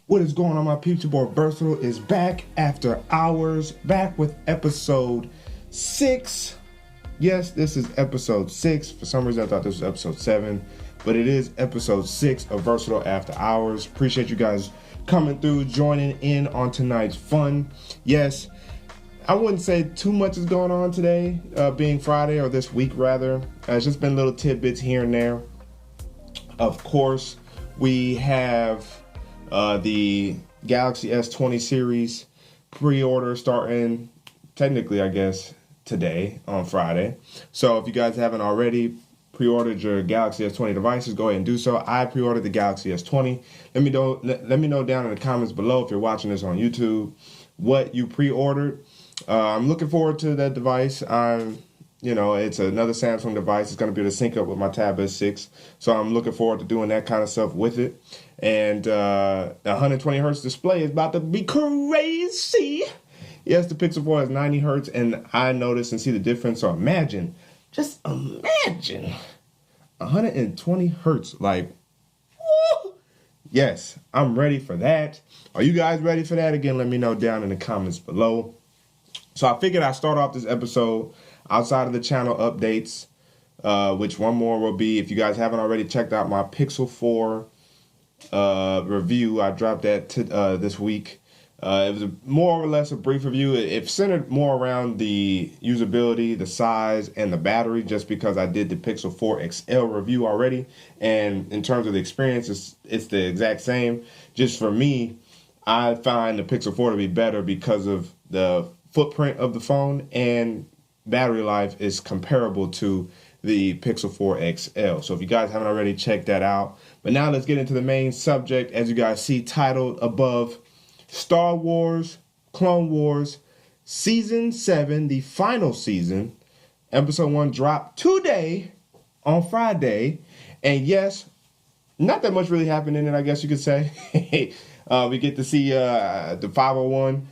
What is going on, my peeps? Your boy Vrsatile is back after hours, back with episode 6. Yes, this is episode 6. For some reason, I thought this was episode 7, but it is episode 6 of Vrsatile After Hours. Appreciate you guys coming through, joining in on tonight's fun. Yes, I wouldn't say too much is going on today, being Friday, or this week rather. It's just been little tidbits here and there. Of course, we have the Galaxy S20 series pre-order starting, technically, I guess, today on Friday. So if you guys haven't already pre-ordered your Galaxy S20 devices, go ahead and do so. I pre-ordered the Galaxy S20. Let me know down in the comments below if you're watching this on YouTube what you pre-ordered. I'm looking forward to that device. It's another Samsung device. It's going to be able to sync up with my Tab S6. So I'm looking forward to doing that kind of stuff with it. And the 120 hertz display is about to be crazy. Yes, the Pixel 4 has 90 hertz, and I notice and see the difference. So just imagine 120 hertz. Like, woo! Yes, I'm ready for that. Are you guys ready for that? Again, let me know down in the comments below. So I figured I'd start off this episode outside of the channel updates, which one more will be, if you guys haven't already checked out my Pixel 4 review, I dropped that this week. It was more or less a brief review. It centered more around the usability, the size, and the battery, just because I did the Pixel 4 XL review already. And in terms of the experience, it's the exact same. Just for me, I find the Pixel 4 to be better because of the footprint of the phone, and battery life is comparable to the Pixel 4 XL. So if you guys haven't already checked that out. But now let's get into the main subject. As you guys see titled above, Star Wars Clone Wars Season 7, the final season. Episode 1 dropped today on Friday. And yes, not that much really happened in it, I guess you could say. We get to see the 501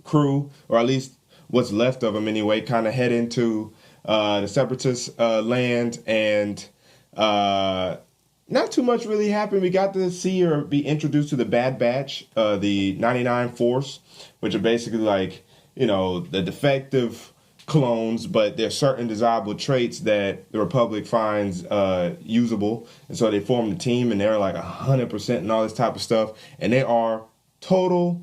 crew, or at least what's left of them anyway, kind of head into the Separatist land, and not too much really happened. We got to see or be introduced to the Bad Batch, the 99 Force, which are basically like, the defective clones, but there's certain desirable traits that the Republic finds usable, and so they form the team, and they're like 100% and all this type of stuff, and they are total.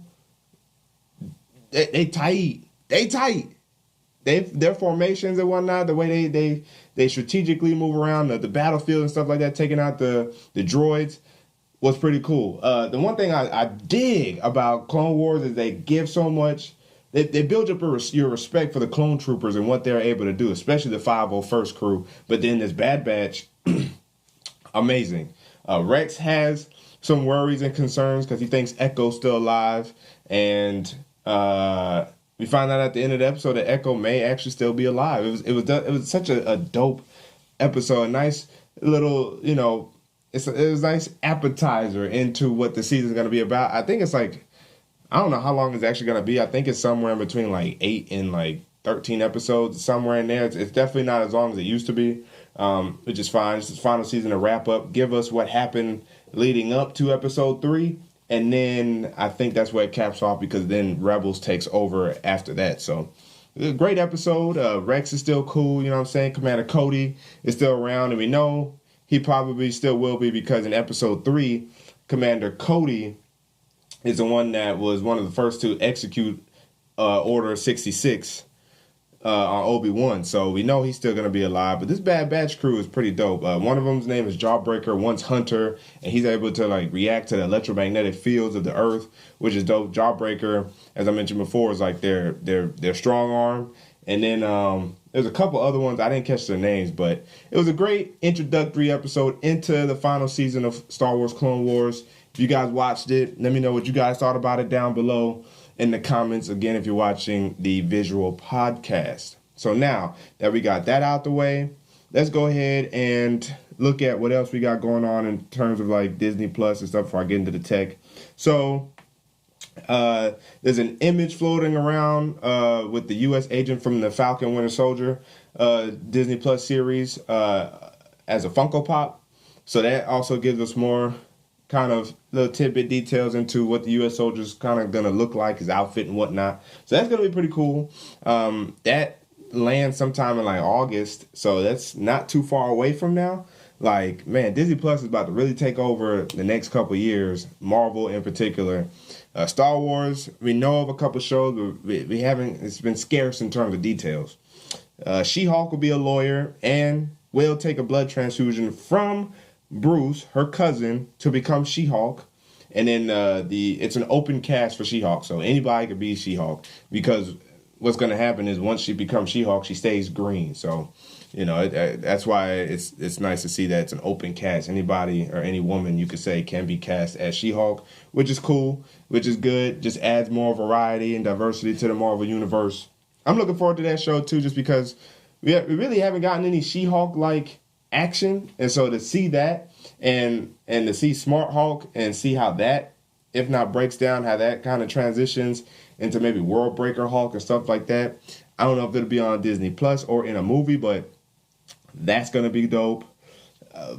They tight. Their formations and whatnot, the way they strategically move around the battlefield and stuff like that, taking out the droids, was pretty cool. The one thing I dig about Clone Wars is they give so much. They build up your respect for the clone troopers and what they're able to do, especially the 501st crew. But then this Bad Batch, amazing. Rex has some worries and concerns because he thinks Echo's still alive, and we find out at the end of the episode that Echo may actually still be alive. It was such a dope episode, a nice little, it was a nice appetizer into what the season's going to be about. I think it's like, I don't know how long it's actually going to be. I think it's somewhere in between like 8 and like 13 episodes, somewhere in there. It's definitely not as long as it used to be, which is fine. It's the final season to wrap up, give us what happened leading up to episode 3. And then I think that's where it caps off, because then Rebels takes over after that. So, a great episode. Rex is still cool, you know what I'm saying? Commander Cody is still around, and we know he probably still will be, because in episode 3, Commander Cody is the one that was one of the first to execute Order 66 on Obi-Wan. So we know he's still going to be alive. But this Bad Batch crew is pretty dope. One of them's name is Jawbreaker, one's Hunter, and he's able to like react to the electromagnetic fields of the Earth, which is dope. Jawbreaker, as I mentioned before, is like their strong arm. And then there's a couple other ones. I didn't catch their names, but it was a great introductory episode into the final season of Star Wars Clone Wars. If you guys watched it, let me know what you guys thought about it down below in the comments. Again, if you're watching the visual podcast. So now that we got that out the way, let's go ahead and look at what else we got going on in terms of like Disney Plus and stuff before I get into the tech. So there's an image floating around with the U.S. agent from the Falcon+Winter Soldier Disney Plus series as a Funko Pop. So that also gives us more kind of little tidbit details into what the U.S. soldier's kind of going to look like, his outfit and whatnot. So that's going to be pretty cool. That lands sometime in like August, so that's not too far away from now. Like, man, Disney Plus is about to really take over the next couple of years, Marvel in particular. Star Wars, we know of a couple shows, but we haven't, it's been scarce in terms of details. She-Hulk will be a lawyer and will take a blood transfusion from Bruce, her cousin, to become She-Hulk. And then it's an open cast for She-Hulk, so anybody could be She-Hulk, because what's going to happen is once she becomes She-Hulk, she stays green. So, you know, that's why it's nice to see that it's an open cast. Anybody or any woman, you could say, can be cast as She-Hulk, which is cool, which is good. Just adds more variety and diversity to the Marvel Universe. I'm looking forward to that show, too, just because we really haven't gotten any She-Hulk-like action. And so to see that and to see Smart Hulk and see how that, if not breaks down, how that kind of transitions into maybe World Breaker Hulk and stuff like that. I don't know if it'll be on Disney Plus or in a movie, but that's going to be dope.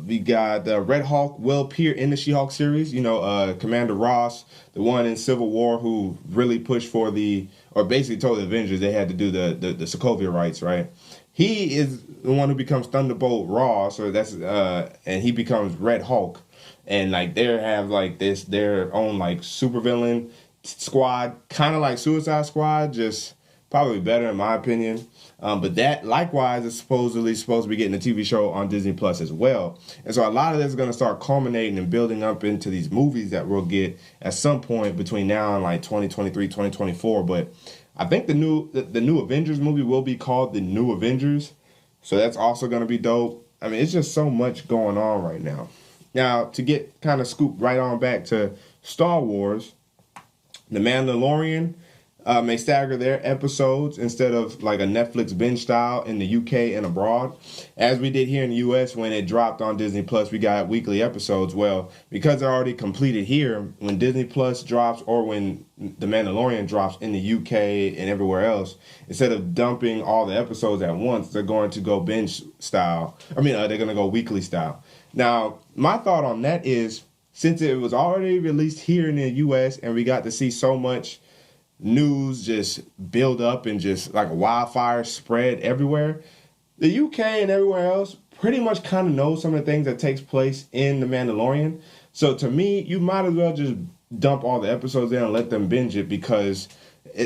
We got Red Hulk will appear in the She-Hulk series. You know, Commander Ross, the one in Civil War who really pushed for or basically told the Avengers they had to do the Sokovia rights, right? He is the one who becomes Thunderbolt Ross, and he becomes Red Hulk. And like they have like their own like supervillain squad, kind of like Suicide Squad, just probably better in my opinion. But that likewise is supposedly supposed to be getting a TV show on Disney Plus as well. And so a lot of this is going to start culminating and building up into these movies that we'll get at some point between now and like 2023, 2024. But I think the new Avengers movie will be called The New Avengers. So that's also going to be dope. I mean, it's just so much going on right now. Now, to get kind of scooped right on back to Star Wars, The Mandalorian may stagger their episodes instead of like a Netflix binge style in the UK and abroad. As we did here in the US when it dropped on Disney Plus, we got weekly episodes. Well, because they're already completed here, when Disney Plus drops or when The Mandalorian drops in the UK and everywhere else, instead of dumping all the episodes at once, they're going to go binge style. They're going to go weekly style. Now, my thought on that is, since it was already released here in the US and we got to see so much news just build up and just like a wildfire spread everywhere, the UK and everywhere else pretty much kind of knows some of the things that takes place in The Mandalorian. So to me, you might as well just dump all the episodes in and let them binge it, because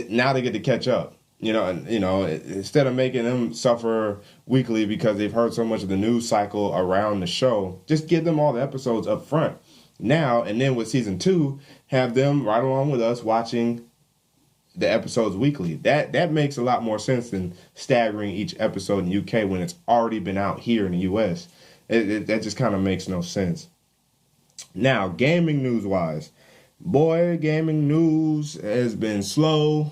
now they get to catch up. Instead of making them suffer weekly because they've heard so much of the news cycle around the show, just give them all the episodes up front now, and then with season 2, have them right along with us watching the episodes weekly. That makes a lot more sense than staggering each episode in the UK when it's already been out here in the US. That just kind of makes no sense. Now, gaming news-wise. Boy, gaming news has been slow.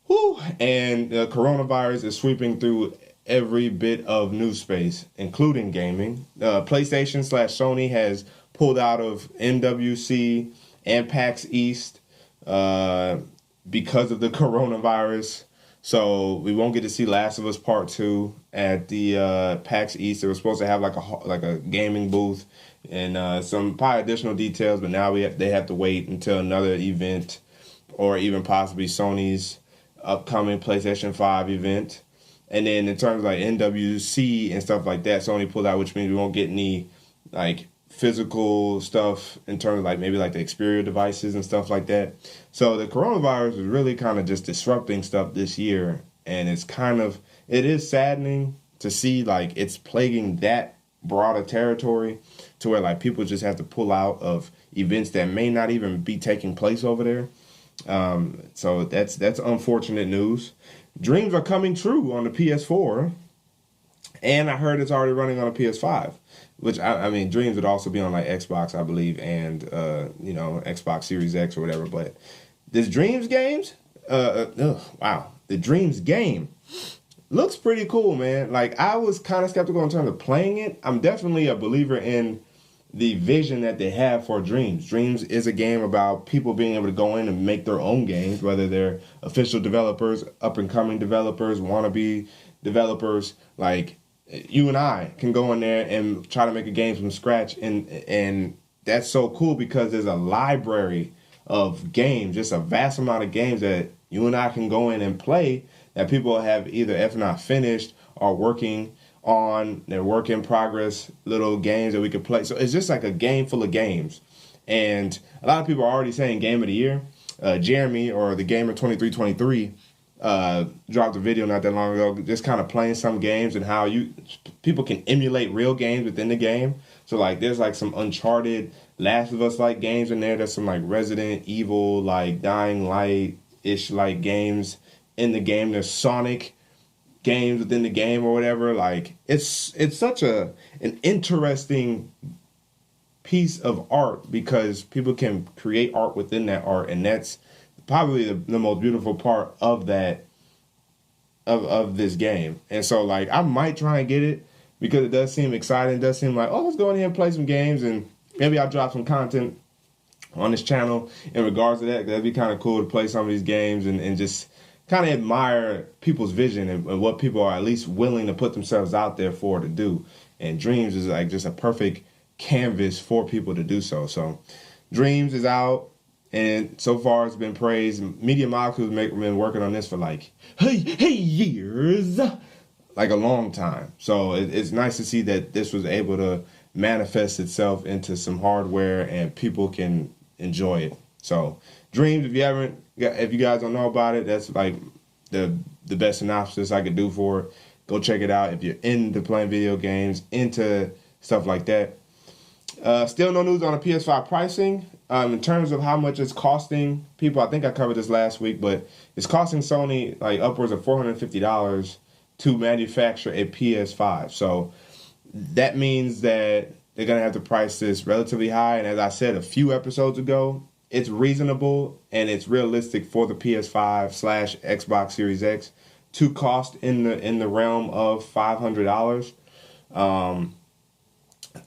Whew. And the coronavirus is sweeping through every bit of news space, including gaming. PlayStation/Sony has pulled out of MWC and PAX East because of the coronavirus. So we won't get to see Last of Us Part 2 at the PAX East. They were supposed to have like a gaming booth and some probably additional details, but now they have to wait until another event, or even possibly Sony's upcoming PlayStation 5 event. And then in terms of like MWC and stuff like that, Sony pulled out, which means we won't get any like physical stuff in terms of like maybe like the Xperia devices and stuff like that. So the coronavirus is really kind of just disrupting stuff this year, and it is saddening to see like it's plaguing that broader territory to where like people just have to pull out of events that may not even be taking place over there. So that's unfortunate news. Dreams are coming true on the PS4, and I heard it's already running on a PS5. Which, I mean, Dreams would also be on, like, Xbox, I believe, and, Xbox Series X or whatever. But this Dreams games, wow. The Dreams game looks pretty cool, man. Like, I was kind of skeptical in terms of playing it. I'm definitely a believer in the vision that they have for Dreams. Dreams is a game about people being able to go in and make their own games, whether they're official developers, up-and-coming developers, wannabe developers, like you and I can go in there and try to make a game from scratch and that's so cool because there's a library of games, just a vast amount of games that you and I can go in and play that people have either if not finished or working on their work in progress little games that we could play. So it's just like a game full of games. And a lot of people are already saying game of the year. Jeremy, or the Gamer 2323, dropped a video not that long ago just kind of playing some games and how people can emulate real games within the game. So like there's like some Uncharted, Last of Us like games in there. There's some like Resident Evil, like Dying Light-ish like games in the game. There's Sonic games within the game or whatever. Like it's such an interesting piece of art because people can create art within that art, and that's probably the most beautiful part of that of this game. And so like I might try and get it because it does seem exciting. It does seem like, oh, let's go in here and play some games, and maybe I'll drop some content on this channel in regards to that. That'd be kind of cool to play some of these games and just kind of admire people's vision and what people are at least willing to put themselves out there for to do. And Dreams is like just a perfect canvas for people to do so. So Dreams is out, and so far it's been praised. Media Molecules been working on this for like years, like a long time. So it's nice to see that this was able to manifest itself into some hardware and people can enjoy it. So Dreams, if you guys don't know about it, that's like the best synopsis I could do for it. Go check it out if you're into playing video games, into stuff like that. Still no news on the PS5 pricing. In terms of how much it's costing people, I think I covered this last week, but it's costing Sony like upwards of $450 to manufacture a PS5. So that means that they're going to have to price this relatively high. And as I said a few episodes ago, it's reasonable and it's realistic for the PS5/Xbox Series X to cost in the realm of $500.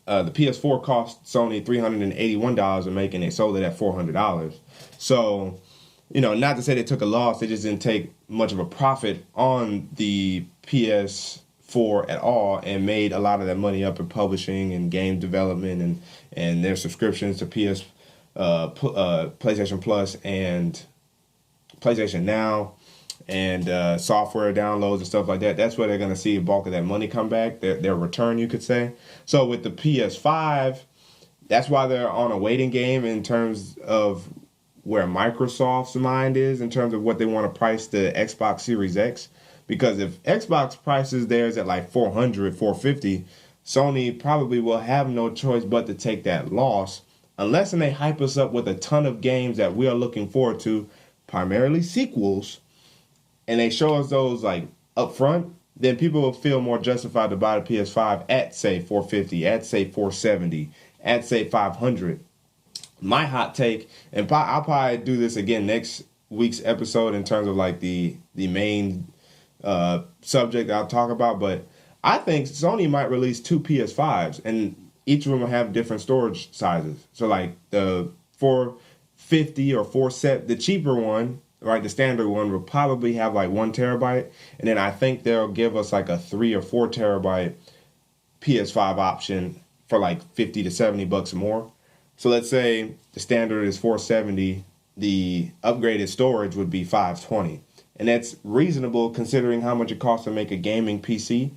The PS4 cost Sony $381 to make, and they sold it at $400. So, not to say they took a loss, they just didn't take much of a profit on the PS4 at all, and made a lot of that money up in publishing and game development and their subscriptions to PlayStation Plus and PlayStation Now and software downloads and stuff like that. That's where they're going to see a bulk of that money come back, their return, you could say. So with the PS5, that's why they're on a waiting game in terms of where Microsoft's mind is in terms of what they want to price the Xbox Series X. Because if Xbox prices theirs at like $400, $450, Sony probably will have no choice but to take that loss, unless they hype us up with a ton of games that we are looking forward to, primarily sequels, and they show us those like up front, then people will feel more justified to buy the PS5 at say $450, at say $470, at say $500. My hot take, and I'll probably do this again next week's episode in terms of like the main subject I'll talk about, but I think Sony might release 2 PS5s, and each of them will have different storage sizes. So like the 450 or 470, the cheaper one, right, the standard one will probably have like 1 terabyte, and then I think they'll give us like a 3 or 4 terabyte PS5 option for like $50 to $70 more. So let's say the standard is 470, the upgraded storage would be 520, and that's reasonable considering how much it costs to make a gaming PC,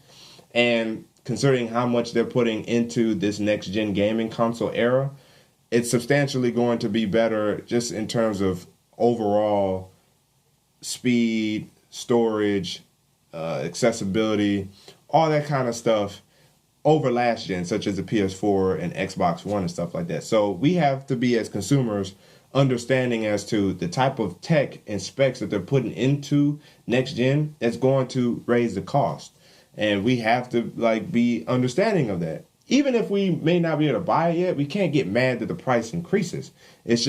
and considering how much they're putting into this next gen gaming console era. It's substantially going to be better just in terms of overall speed, storage, accessibility, all that kind of stuff over last gen, such as the PS4 and Xbox One and stuff like that. So we have to be, as consumers, understanding as to the type of tech and specs that they're putting into next gen that's going to raise the cost. And we have to be understanding of that. Even if we may not be able to buy it yet, we can't get mad that the price increases. It's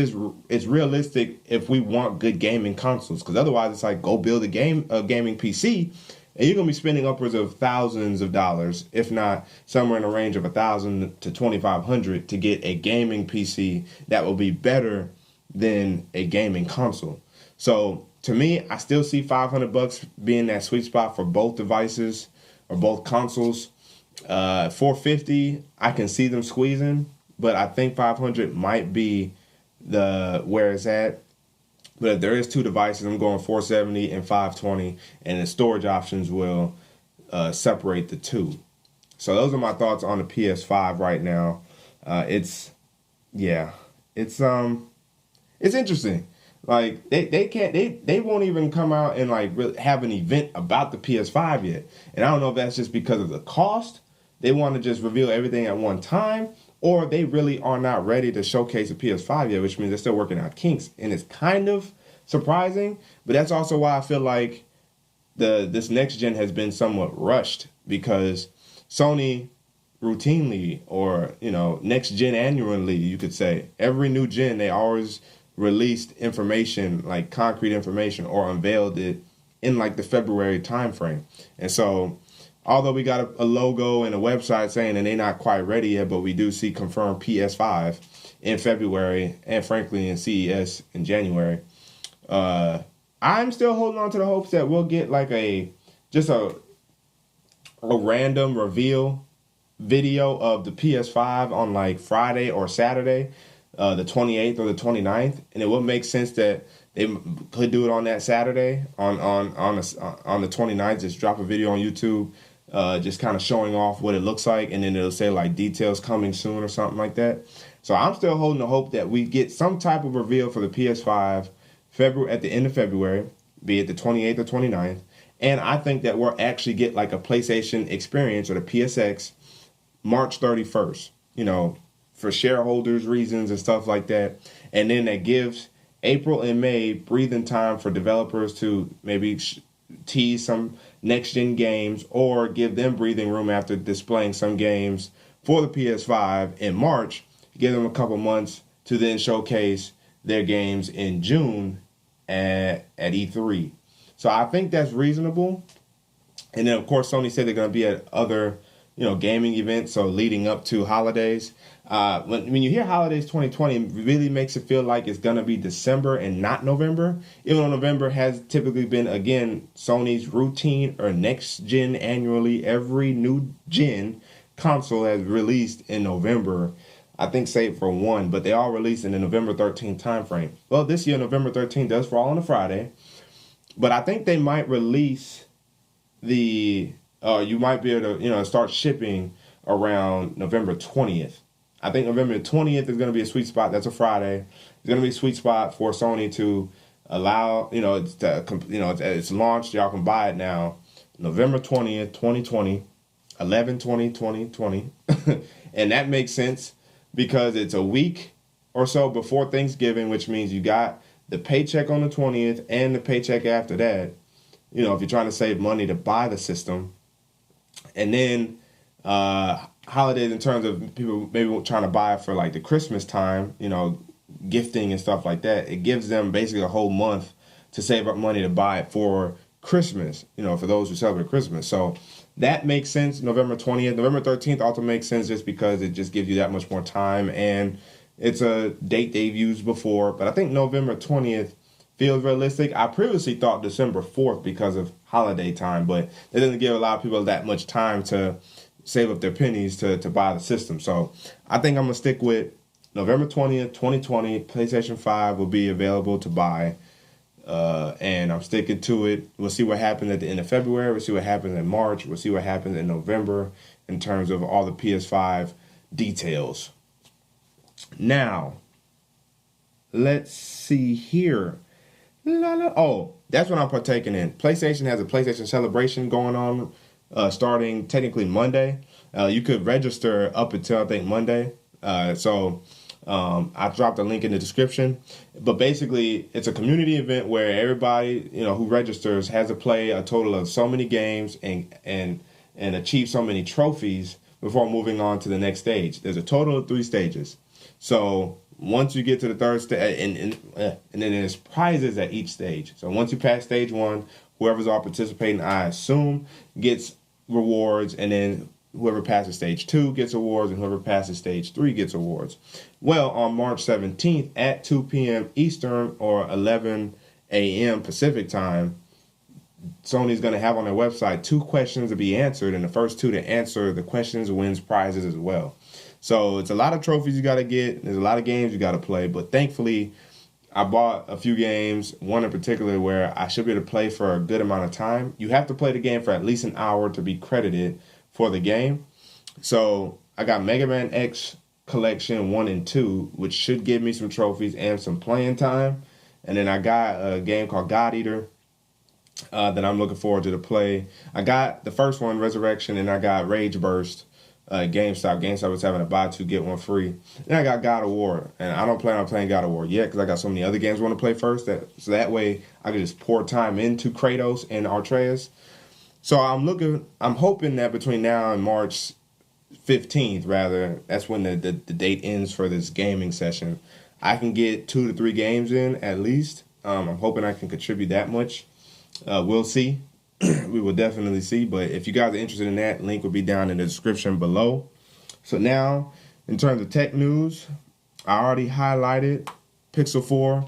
realistic if we want good gaming consoles, because otherwise it's like go build a gaming PC, and you're gonna be spending upwards of thousands of dollars, if not somewhere in the range of $1,000 to $2,500 to get a gaming PC that will be better than a gaming console. So to me, I still see $500 being that sweet spot for both devices or both consoles. $450, I can see them squeezing, but I think 500 might be where it's at. But if there is two devices, I'm going 470 and 520, and the storage options will separate the two. So those are my thoughts on the PS5 right now. It's interesting. Like they won't even come out and like really have an event about the PS5 yet. And I don't know if that's just because of the cost. They want to just reveal everything at one time, or they really are not ready to showcase a PS5 yet, which means they're still working out kinks. And it's kind of surprising, but that's also why I feel like this next gen has been somewhat rushed, because Sony routinely, or next gen annually, you could say, every new gen they always released information, like concrete information, or unveiled it in like the February timeframe. And so although we got a logo and a website saying that they're not quite ready yet, but we do see confirmed PS5 in February, and frankly in CES in January. I'm still holding on to the hopes that we'll get like a random reveal video of the PS5 on like Friday or Saturday, the 28th or the 29th, and it would make sense that they could do it on that Saturday on the 29th. Just drop a video on YouTube, just kind of showing off what it looks like, and then it'll say like details coming soon or something like that. So I'm still holding the hope that we get some type of reveal for the PS5 at the end of February, be it the 28th or 29th. And I think that we'll actually get like a PlayStation experience, or the PSX, March 31st, for shareholders reasons and stuff like that. And then that gives April and May breathing time for developers to maybe tease some next-gen games, or give them breathing room after displaying some games for the PS5 in March. Give them a couple months to then showcase their games in June at E3. So I think that's reasonable. And then, of course, Sony said they're going to be at other, gaming events, so leading up to holidays. When you hear holidays 2020, it really makes it feel like it's going to be December and not November. Even though November has typically been, again, Sony's routine or next gen annually. Every new gen console has released in November, I think, save for one, but they all released in the November 13th timeframe. Well, this year, November 13th does fall on a Friday, but I think they might release you might be able to, start shipping around November 20th. I think November 20th is going to be a sweet spot. That's a Friday. It's going to be a sweet spot for Sony to allow, it's launched. Y'all can buy it now. November 20th, 2020, 11/20/2020. And that makes sense because it's a week or so before Thanksgiving, which means you got the paycheck on the 20th and the paycheck after that, if you're trying to save money to buy the system. And then holidays in terms of people maybe trying to buy it for like the Christmas time, gifting and stuff like that. It gives them basically a whole month to save up money to buy it for Christmas, for those who celebrate Christmas. So that makes sense. November 20th. November 13th also makes sense just because it just gives you that much more time, and it's a date they've used before. But I think November 20th feels realistic. I previously thought December 4th because of holiday time, but it doesn't give a lot of people that much time to save up their pennies to buy the system. So I think I'm going to stick with November 20th, 2020. PlayStation 5 will be available to buy, and I'm sticking to it. We'll see what happens at the end of February. We'll see what happens in March. We'll see what happens in November in terms of all the PS5 details. Now, let's see here. Oh, that's what I'm partaking in. PlayStation has a PlayStation Celebration going on, starting technically Monday. You could register up until, I think, Monday. So I dropped a link in the description. But basically, it's a community event where everybody, who registers has to play a total of so many games and achieve so many trophies before moving on to the next stage. There's a total of 3 stages. So once you get to the third stage, and then there's prizes at each stage. So once you pass stage 1, whoever's all participating, I assume, gets rewards, and then whoever passes stage 2 gets awards, and whoever passes stage 3 gets awards. Well, on March 17th at 2 p.m. Eastern or 11 a.m. Pacific time, Sony's going to have on their website 2 questions to be answered, and the first 2 to answer the questions wins prizes as well. So it's a lot of trophies you got to get. There's a lot of games you got to play. But thankfully, I bought a few games, one in particular where I should be able to play for a good amount of time. You have to play the game for at least an hour to be credited for the game. So I got Mega Man X Collection 1 and 2, which should give me some trophies and some playing time. And then I got a game called God Eater that I'm looking forward to play. I got the first one, Resurrection, and I got Rage Burst. GameStop. GameStop was having a buy two, get one free. Then I got God of War, and I don't plan on playing God of War yet because I got so many other games I want to play first. So that way I can just pour time into Kratos and Atreus. So I'm hoping that between now and March 15th, rather, that's when the date ends for this gaming session, I can get 2 to 3 games in at least. I'm hoping I can contribute that much. We'll see. We will definitely see. But if you guys are interested in that, link will be down in the description below. So now, in terms of tech news, I already highlighted Pixel 4.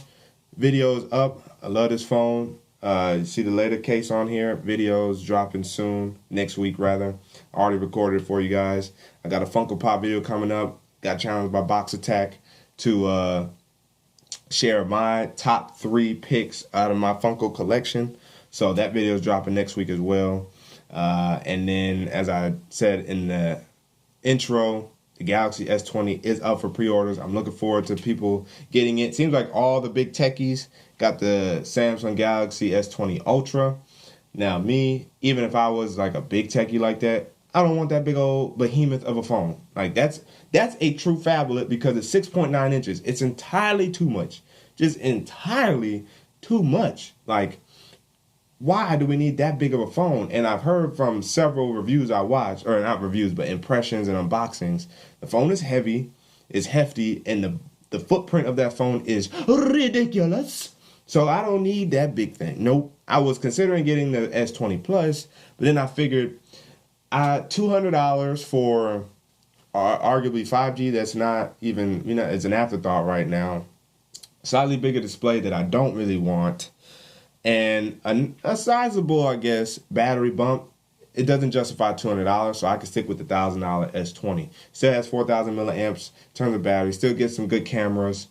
Videos up. I love this phone. You see the later case on here. Videos dropping soon. Next week, rather. I already recorded it for you guys. I got a Funko Pop video coming up. Got challenged by Box Attack to share my top 3 picks out of my Funko collection. So that video is dropping next week as well. And then, as I said in the intro, the Galaxy S20 is up for pre-orders. I'm looking forward to people getting it. Seems like all the big techies got the Samsung Galaxy S20 Ultra. Now me, even if I was like a big techie like that, I don't want that big old behemoth of a phone. Like that's a true phablet because it's 6.9 inches. It's entirely too much. Just entirely too much. Like, why do we need that big of a phone? And I've heard from several reviews I watched, or not reviews, but impressions and unboxings. The phone is heavy, it's hefty, and the footprint of that phone is ridiculous. So I don't need that big thing. Nope. I was considering getting the S20 Plus, but then I figured $200 for arguably 5G, that's not even, it's an afterthought right now. Slightly bigger display that I don't really want. And a sizable, I guess, battery bump. It doesn't justify $200, so I can stick with the $1,000 S20. Still has 4,000 milliamps in terms of battery. Still gets some good cameras,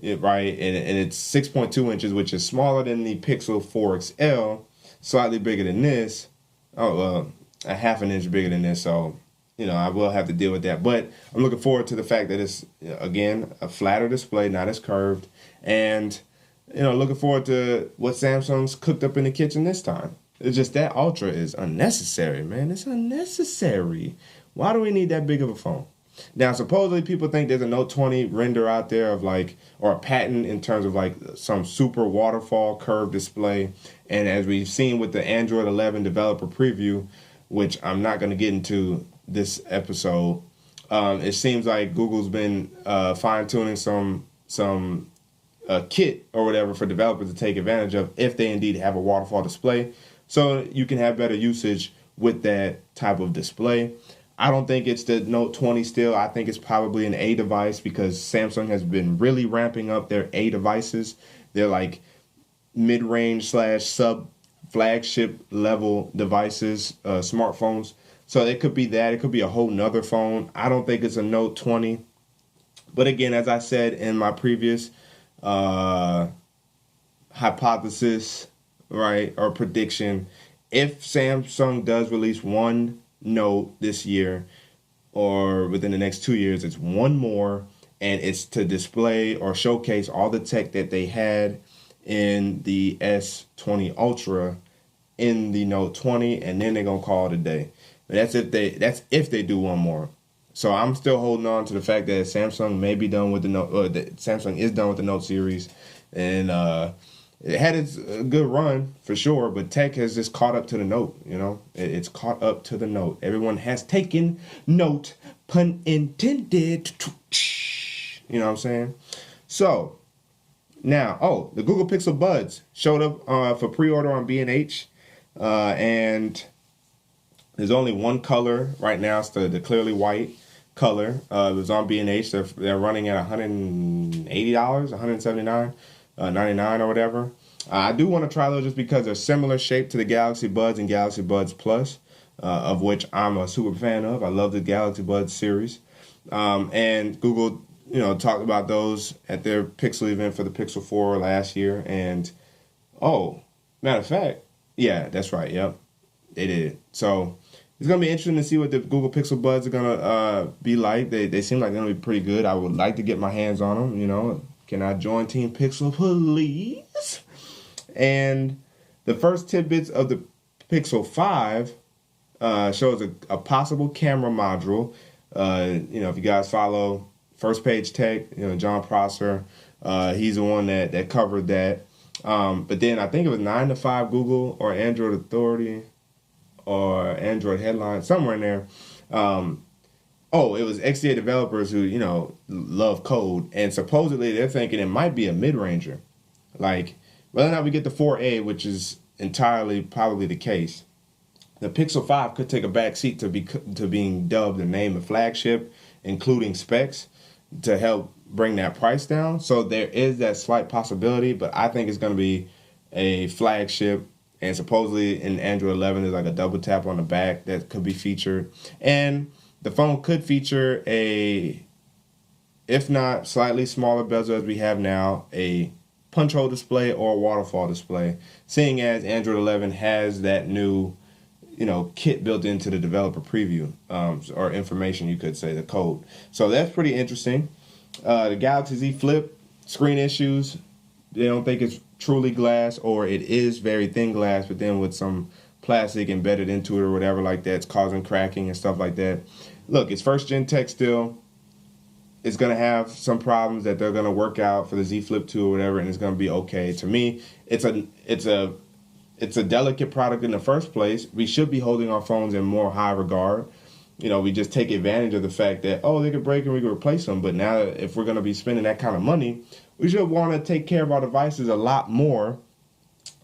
right? And it's 6.2 inches, which is smaller than the Pixel 4 XL. Slightly bigger than this. Oh, well, a half an inch bigger than this. So, I will have to deal with that. But I'm looking forward to the fact that it's, again, a flatter display, not as curved. And looking forward to what Samsung's cooked up in the kitchen this time. It's just that Ultra is unnecessary, man. It's unnecessary. Why do we need that big of a phone? Now, supposedly people think there's a Note 20 render out there of or a patent in terms of some super waterfall curved display. And as we've seen with the Android 11 developer preview, which I'm not going to get into this episode, it seems like Google's been fine-tuning some kit or whatever for developers to take advantage of if they indeed have a waterfall display, so you can have better usage with that type of display. I don't think it's the Note 20 still. I think it's probably an A device because Samsung has been really ramping up their A devices. They're like mid-range / sub flagship level devices, smartphones. So it could be that. It could be a whole nother phone. I don't think it's a Note 20. But again, as I said in my previous hypothesis, right, or prediction, if Samsung does release one Note this year or within the next 2 years, it's one more, and it's to display or showcase all the tech that they had in the S20 Ultra in the Note 20, and then they're gonna call it a day. But that's if they do one more. So I'm still holding on to the fact that Samsung may be done with the Note, or that Samsung is done with the Note series, and it had its good run for sure, but tech has just caught up to the Note. It's caught up to the Note. Everyone has taken note, pun intended. You know what I'm saying? So now, the Google Pixel Buds showed up for pre-order on B&H, and there's only one color right now. It's the clearly white color. It was on B&H. They're running at $180, $179, $99 or whatever. I do want to try those just because they're similar shape to the Galaxy Buds and Galaxy Buds Plus, of which I'm a super fan of. I love the Galaxy Buds series. And Google, talked about those at their Pixel event for the Pixel 4 last year. And, oh, matter of fact, yeah, that's right. Yep, they did. So it's going to be interesting to see what the Google Pixel Buds are going to be like. They seem like they're going to be pretty good. I would like to get my hands on them, Can I join Team Pixel, please? And the first tidbits of the Pixel 5 shows a possible camera module. If you guys follow First Page Tech, John Prosser, he's the one that covered that. But then I think it was 9 to 5 Google or Android Authority or Android Headline, somewhere in there. It was XDA developers who, love code. And supposedly they're thinking it might be a mid-ranger. Like, whether or not we get the 4A, which is entirely probably the case, the Pixel 5 could take a back seat to being dubbed the name of flagship, including specs, to help bring that price down. So there is that slight possibility, but I think it's going to be a flagship. And supposedly in Android 11, there's like a double tap on the back that could be featured. And the phone could feature a, if not slightly smaller bezel as we have now, a punch hole display or a waterfall display, seeing as Android 11 has that new kit built into the developer preview, or information, you could say, the code. So that's pretty interesting. The Galaxy Z Flip, screen issues. They don't think it's truly glass, or it is very thin glass, but then with some plastic embedded into it or whatever like that, it's causing cracking and stuff like that. Look, it's first gen tech still. It's going to have some problems that they're going to work out for the Z Flip 2 or whatever, and it's going to be okay. To me, it's a delicate product in the first place. We should be holding our phones in more high regard. We just take advantage of the fact that, they could break and we could replace them. But now if we're going to be spending that kind of money, we should want to take care of our devices a lot more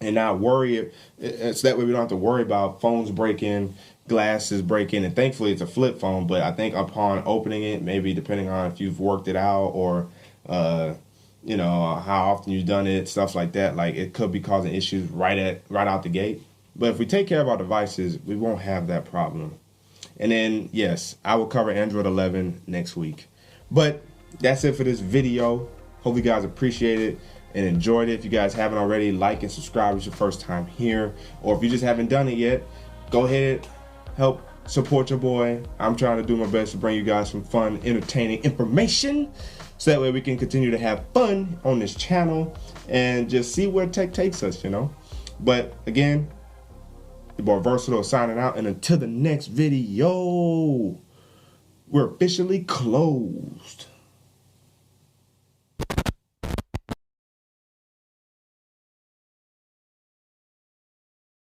and not worry. It's that way we don't have to worry about phones breaking, glasses breaking. And thankfully it's a flip phone. But I think upon opening it, maybe depending on if you've worked it out or, how often you've done it, stuff like that, like it could be causing issues right out the gate. But if we take care of our devices, we won't have that problem. And then, yes, I will cover Android 11 next week. But that's it for this video. Hope you guys appreciate it and enjoyed it. If you guys haven't already, like and subscribe if it's your first time here. Or if you just haven't done it yet, go ahead, help support your boy. I'm trying to do my best to bring you guys some fun, entertaining information, so that way we can continue to have fun on this channel and just see where tech takes us, But again, your boy Vrsatile signing out, and until the next video, we're officially closed.